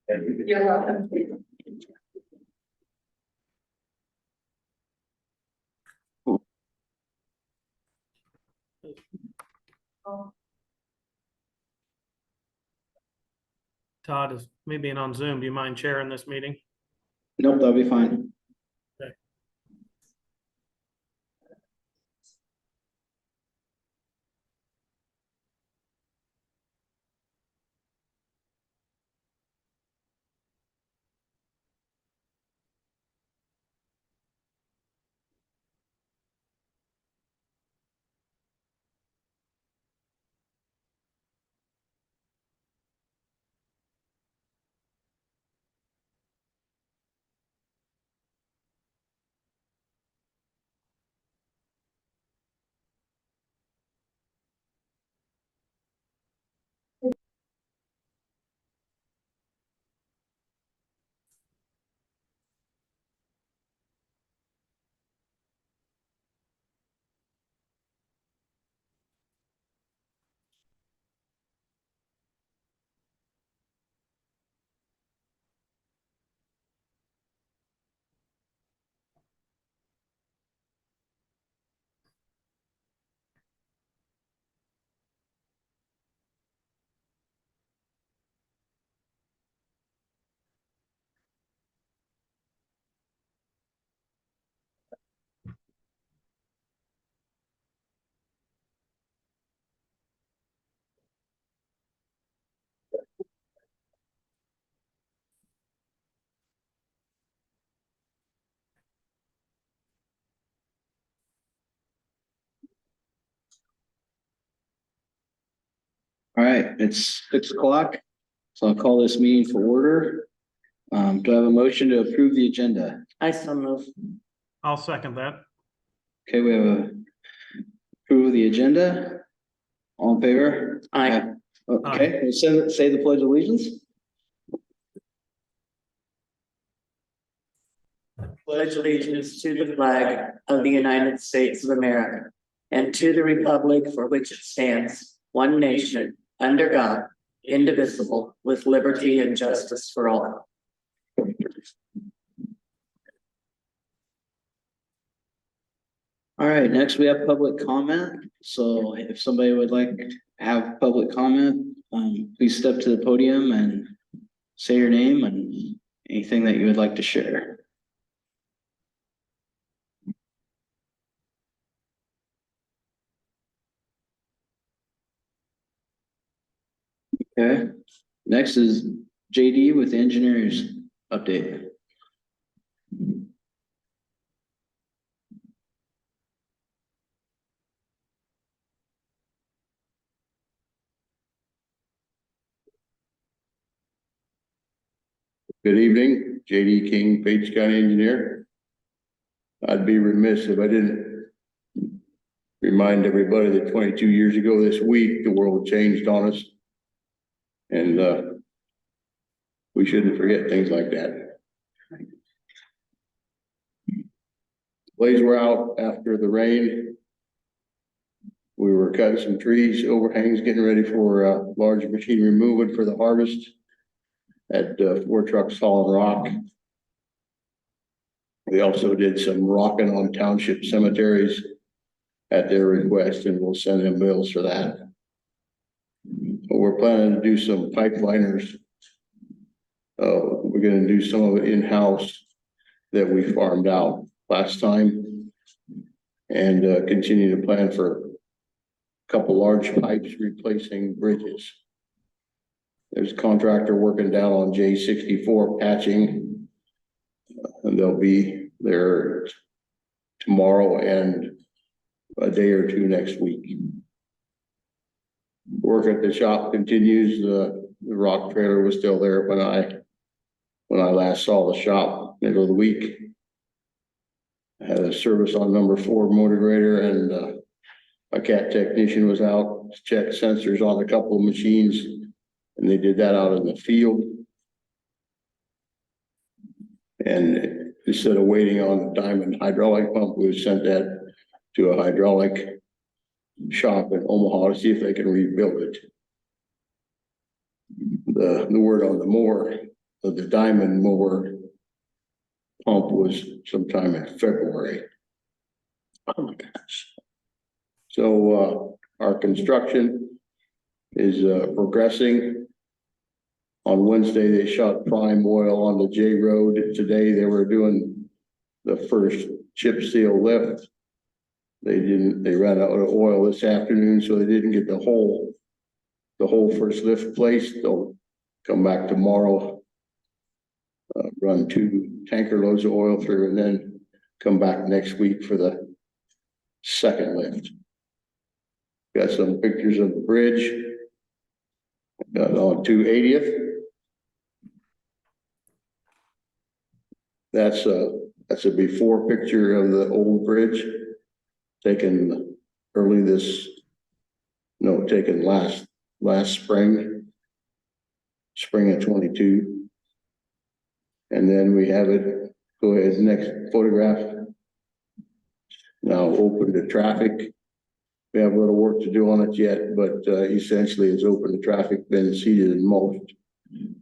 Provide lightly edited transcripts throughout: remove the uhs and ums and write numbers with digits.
You're welcome. Todd is me being on Zoom. Do you mind chairing this meeting? Nope, that'll be fine. All right, it's 6 o'clock, so I'll call this meeting for order. Do I have a motion to approve the agenda? I so move. I'll second that. Okay, we have a approve the agenda. All in favor? Aye. Okay, we'll say the pledge of allegiance. Pledge allegiance to the flag of the United States of America and to the republic for which it stands, one nation, under God, indivisible, with liberty and justice for all. All right, next we have public comment. So if somebody would like to have public comment, please step to the podium and say your name and anything that you would like to share. Okay, next is JD with the engineers update. Good evening, JD King, Page County Engineer. I'd be remiss if I didn't remind everybody that 22 years ago this week, the world changed on us. And we shouldn't forget things like that. Blaze were out after the rain. We were cutting some trees, overhangs, getting ready for large machinery movement for the harvest at 4 trucks hauling rock. We also did some rocking on township cemeteries at their request, and we'll send them bills for that. But we're planning to do some pipeliners. We're gonna do some of it in-house that we farmed out last time, and continue to plan for a couple large pipes replacing bridges. There's a contractor working down on J64 patching, and they'll be there tomorrow and a day or two next week. Work at the shop continues. The rock trailer was still there when I last saw the shop middle of the week. I had a service on number 4 motor grader, and a cat technician was out to check sensors on a couple of machines, and they did that out in the field. And instead of waiting on Diamond hydraulic pump, we sent that to a hydraulic shop in Omaha to see if they can rebuild it. The word on the mower of the diamond mower pump was sometime in February. Oh my gosh. So, our construction is, progressing. On Wednesday, they shot prime oil on the J Road. Today, they were doing the first chip seal lift. They ran out of oil this afternoon, so they didn't get the whole first lift placed. They'll come back tomorrow, run 2 tanker loads of oil through, and then come back next week for the second lift. Got some pictures of the bridge. Got on 280th. That's a before picture of the old bridge, taken last spring of 22. And then we have it, go ahead, next photograph. Now open to traffic. We have a little work to do on it yet, but essentially it's open to traffic, been seeded and mulched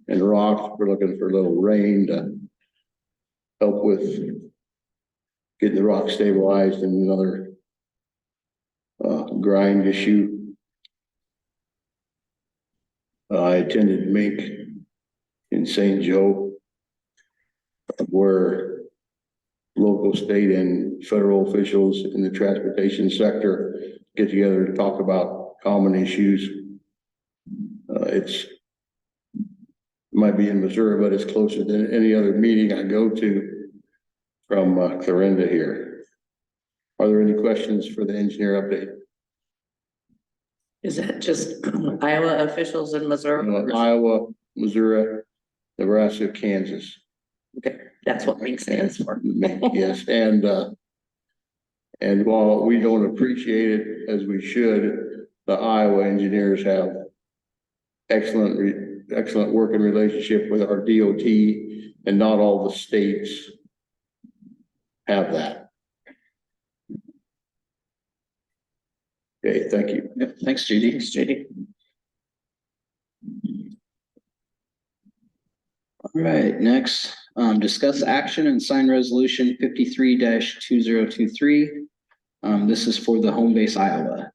and rocked. We're looking for a little rain to help with getting the rock stabilized and another grind issue. I attended Mink in St. Joe, where local, state, and federal officials in the transportation sector get together to talk about common issues. It might be in Missouri, but it's closer than any other meeting I go to from Clarinda here. Are there any questions for the engineer update? Is that just Iowa officials in Missouri? Iowa, Missouri, Nebraska, Kansas. Okay, that's what MINK stands for. Yes, and while we don't appreciate it as we should, the Iowa engineers have excellent working relationship with our DOT, and not all the states have that. Okay, thank you. Yep, thanks, JD. Thanks, JD. All right, next, discuss action and sign resolution 53-2023. This is for the home base Iowa.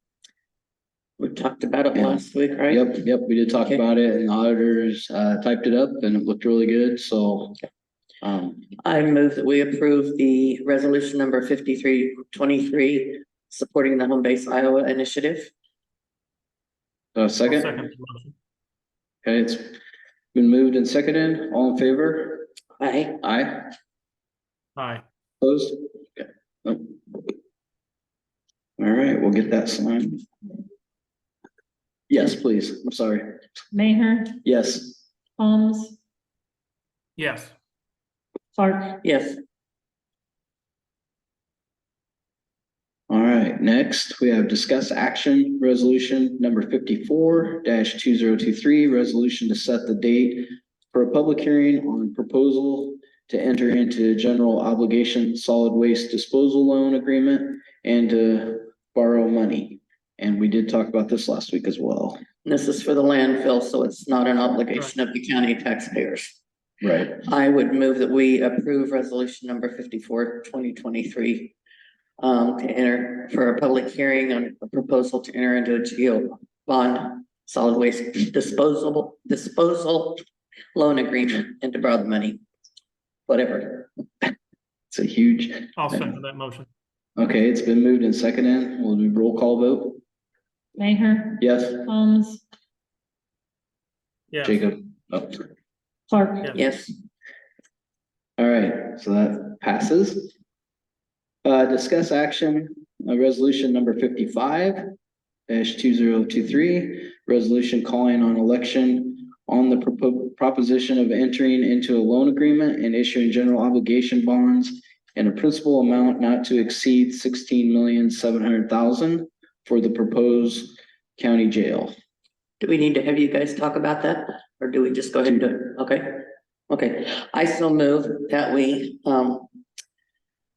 We talked about it Yeah. last week, right? Yep, we did talk Okay. about it, and the auditors typed it up and it looked really good, so. I move that we approve the resolution number 5323, supporting the Home Base Iowa initiative. Second? Second motion. Okay, it's been moved and seconded. All in favor? Aye. Aye. Aye. Opposed? Okay. Nope. All right, we'll get that signed. Yes, please. I'm sorry. Mayor, Yes. Holmes, Yes. Clark. Yes. All right, next we have discuss action resolution number 54-2023, resolution to set the date for a public hearing on proposal to enter into general obligation solid waste disposal loan agreement and to borrow money. And we did talk about this last week as well. This is for the landfill, so it's not an obligation of the county taxpayers. Right. I would move that we approve resolution number 54-2023. To enter for a public hearing on a proposal to enter into a GO bond solid waste disposal loan agreement and to borrow the money. Whatever. It's a huge. I'll second that motion. Okay, it's been moved and seconded. We'll do roll call vote. Mayor, Yes. Holmes, Yes. Jacob. Oh. Clark. Yes. Yes. All right, so that passes. Discuss action, resolution number 55-2023, resolution calling on election on the proposition of entering into a loan agreement and issuing general obligation bonds in a principal amount not to exceed $16,700,000 for the proposed county jail. Do we need to have you guys talk about that, or do we just go ahead and do it? Okay. Okay, I so move that we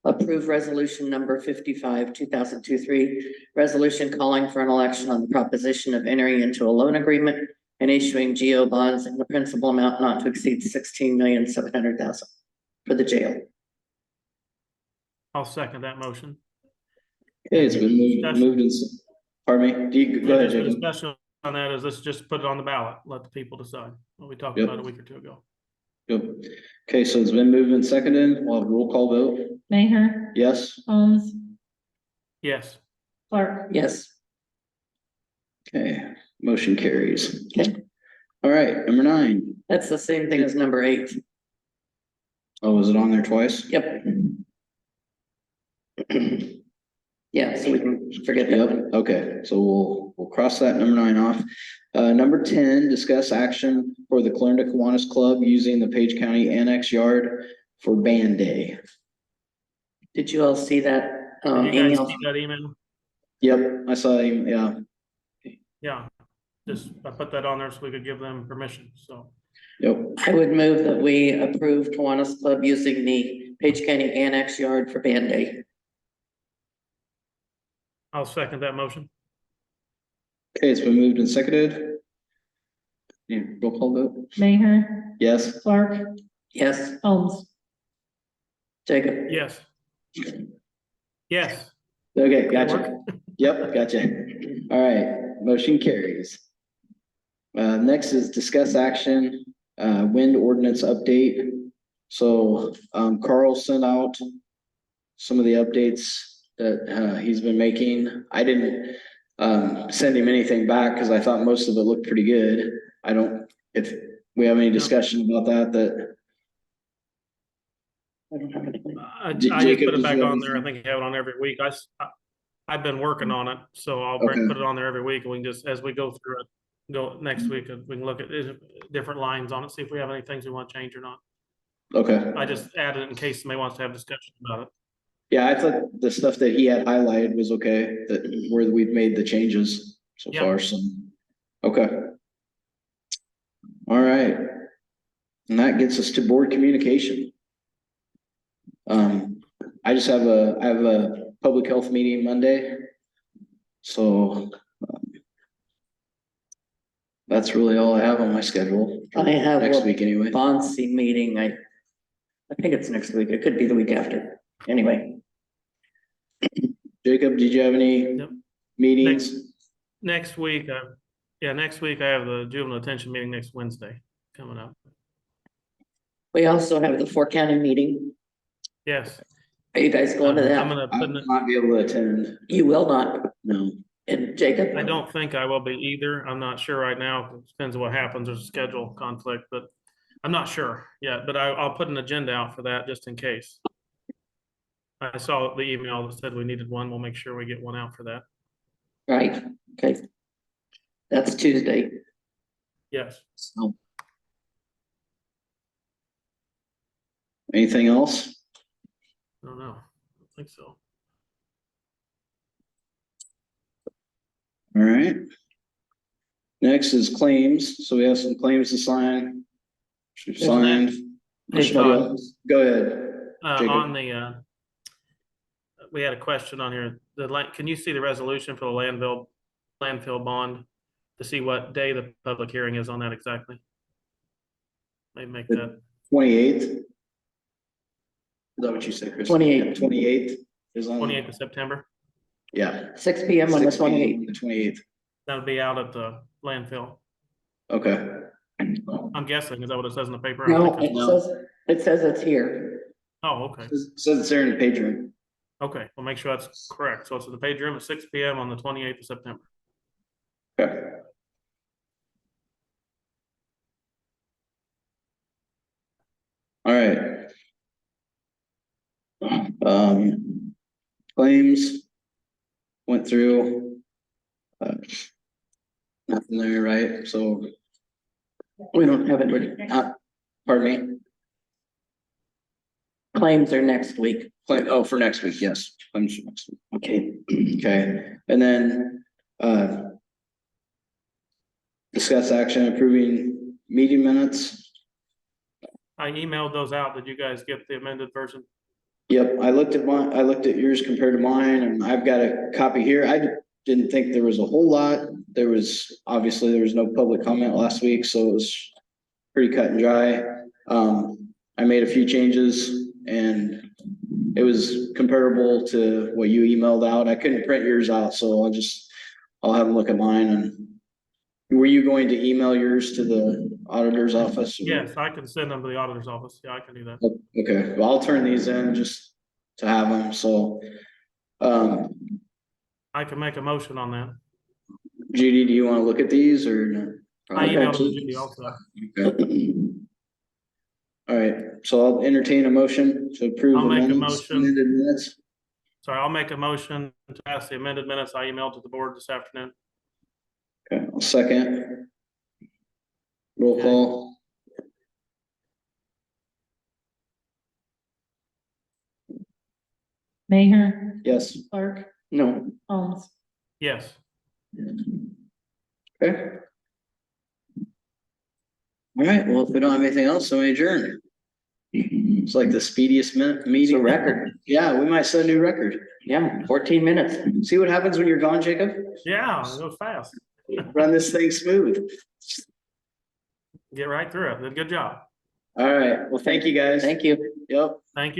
approve resolution number 55-2023, resolution calling for an election on the proposition of entering into a loan agreement and issuing GO bonds in the principal amount not to exceed 16,700,000 for the jail. I'll second that motion. Okay, it's been moved and, pardon me, go ahead, Just the Jacob. discussion on that is, let's just put it on the ballot, let the people decide what we talked Yep. about a week or two ago. Yep. Okay, so it's been moved and seconded. We'll have a roll call vote. Mayor, Yes? Holmes, Yes, Clark. Yes. Okay, motion carries. Okay. All right, number 9. That's the same thing as number 8. Oh, was it on there twice? Yep. Yeah, so we can forget that Yep, one. okay, so we'll cross that number 9 off. Number 10, discuss action for the Clarendon Kiwanis Club using the Page County Annex Yard for Band Day. Did you all see that did you guys email? see that email? Yep, I saw him, yeah. Yeah, just, I put that on there so we could give them permission, so. Yep, I would move that we approve Kiwanis Club using the Page County Annex Yard for Band Day. I'll second that motion. okay, it's been moved and seconded. Yeah, roll call vote. Mayor, Yes? Clark, Yes, Holmes. Jacob? Yes. Yes. Okay, That gotcha. work? Yep, gotcha. All right, motion carries. Next is discuss action, wind ordinance update. So, Carl sent out some of the updates that, he's been making. I didn't, send him anything back because I thought most of it looked pretty good. I don't, if we have any discussion about that, I don't have anything. I just Jacob, put it did back you have on there. I anything? think I have it on every week. I've been working on it, so I'll Okay. put it on there every week and we can just, as we go through it, go next week, we can look at different lines on it, see if we have any things we want to change or not. okay. I just added it in case somebody wants to have discussion about it. Yeah, I thought the stuff that he had highlighted was okay, that where we've made the changes so Yeah. far, so, okay. All right. And that gets us to board communication. I just have a public health meeting Monday. So that's really all I have on my schedule. for I have next a week anyway. Bonsi meeting. I think it's next week. It could be the week after. Anyway, Jacob, did you have any Yep. meetings? Next week, next week I have the juvenile detention meeting next Wednesday coming up. we also have the 4 county meeting. Yes. Are you guys going to I'm that? gonna I put will it, not be able to attend, You will not. no. And Jacob? I don't think I will be either. I'm not sure right now. It depends on what happens. There's a schedule conflict, but I'm not sure yet, but I'll put an agenda out for that just in case. I saw the email that said we needed one. We'll make sure we get one out for that. Right, okay. That's Tuesday. Yes. So. Anything else? I don't know. I don't think so. All right. Next is claims. So we have some claims to sign. Signed. Hey, Somebody Todd. else? Go ahead. Jacob. On the, we had a question on here. Can you see the resolution for the landfill bond to see what day the public hearing is on that exactly? Maybe make that, 28th. Is that what you said, Chris? 28th. 28th is on. 28th of September. Yeah. 6 p.m. on the 6 p.m. 28th. The 28th. That'll be out at the landfill. Okay. I'm guessing, is that what it says in the paper? I don't No, think it's- it says it's here. Oh, okay. It says it's there in the page room. Okay, we'll make sure that's correct. So it's at the page room at 6 p.m. on the 28th of September. Okay. All right. Claims. Went through. Nothing there, right? So, We don't have it. pardon me? Claims are next week. Oh, for next week, yes. Claims for next week. Okay. Okay, and then, discuss action approving meeting minutes. I emailed those out. Did you guys get the amended version? Yep, I looked at yours compared to mine, and I've got a copy here. didn't think there was a whole lot. There was no public comment last week, so it was pretty cut and dry. I made a few changes and it was comparable to what you emailed out. I couldn't print yours out, so I'll have them look at mine. And were you going to email yours to the auditor's office? Yes, I can send them to the auditor's office. Yeah, I can do that. Okay, well, I'll turn these in just to have them, so. I can make a motion on that. Judy, do you want to look at these or? no? I emailed them to Judy also. Okay. All right, so I'll entertain a motion to approve. I'll make a amendments, motion. amended minutes. Sorry, I'll make a motion to pass the amended minutes I emailed to the board this afternoon. Okay, I'll second. Roll Okay. call. Mayor, Yes. Clark, No, Holmes. Yes. Okay. All right, well, if we don't have anything else, then we adjourn. It's like the speediest it's a meeting. record. Yeah, we might set a new record. Yeah, 14 minutes. See what happens when you're gone, Jacob? Yeah, it goes fast. Run this thing smooth. Get right through it. Did a good job. All right, well, thank you guys. Thank you. Yep. Thank you.